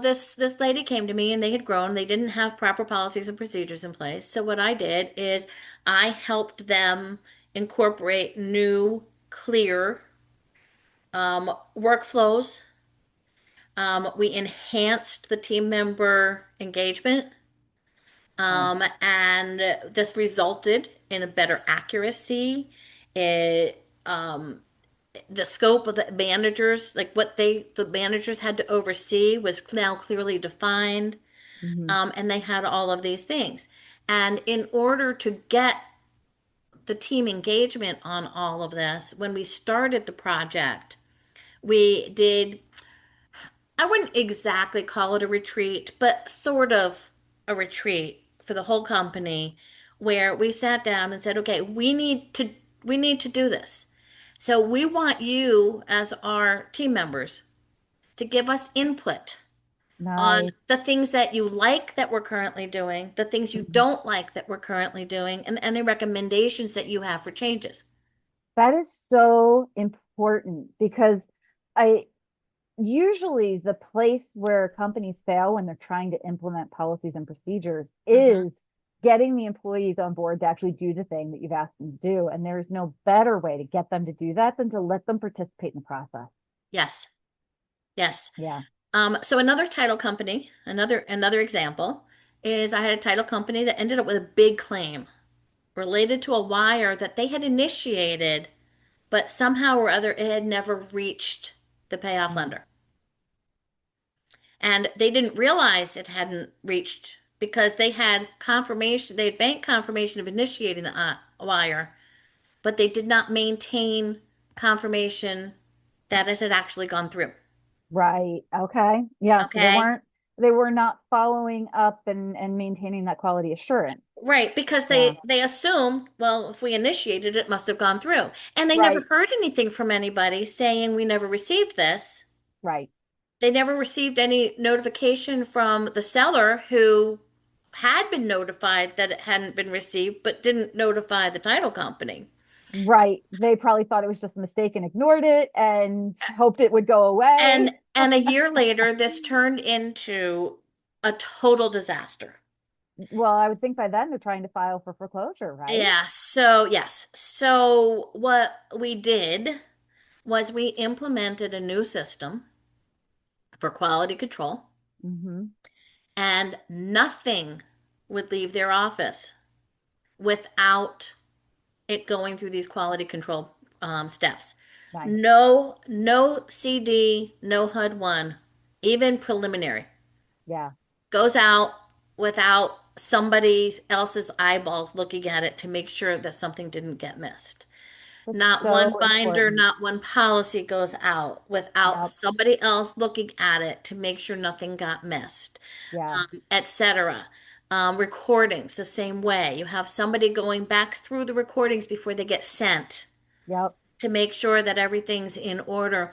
this lady came to me and they had grown. They didn't have proper policies and procedures in place. So what I did is I helped them incorporate new, clear workflows. We enhanced the team member engagement, Nice. and this resulted in a better accuracy. It, the scope of the managers, like the managers had to oversee, was now clearly defined. Hmm. And they had all of these things. And in order to get the team engagement on all of this, when we started the project, we did, I wouldn't exactly call it a retreat, but sort of a retreat for the whole company where we sat down and said, okay, we need to do this. So we want you as our team members to give us input on Nice. the things that you like that we're currently doing, the things you Mhm. don't like that we're currently doing, and any recommendations that you have for changes. That is so important because I usually the place where companies fail when they're trying to implement policies and procedures Hmm. is getting the employees on board to actually do the thing that you've asked them to do. And there is no better way to get them to do that than to let them participate in the process. Yes, yes. Yeah. So another title company, another example is I had a title company that ended up with a big claim related to a wire that they had initiated, but somehow or other it had never reached the payoff Mm. lender. And they didn't realize it hadn't reached because they had confirmation, they had bank confirmation of initiating the wire, but they did not maintain confirmation that it had actually gone through. Right. Okay. Yeah. So Okay. they were not following up and maintaining that quality assurance. Right, because Yeah. they assumed, well, if we initiated it, it must have gone through. And they never Right. heard anything from anybody saying we never received this. Right. They never received any notification from the seller who had been notified that it hadn't been received, but didn't notify the title company. Right. They probably thought it was just a mistake and ignored it and hoped it would go away. And a year later, this turned into a total disaster. Well, I would think by then they're trying to file for foreclosure, right? Yeah, so yes. So what we did was we implemented a new system for quality control, Hmm. and nothing would leave their office without it going through these quality control steps. Nice. No CD, no HUD one, even preliminary, Yeah. goes out without somebody else's eyeballs looking at it to make sure that something didn't get missed. That's Not one so binder, important. not one policy goes out without Yep. somebody else looking at it to make sure nothing got missed, Yeah. etc. Recordings, the same way. You have somebody going back through the recordings before they get sent Yep. to make sure that everything's in order.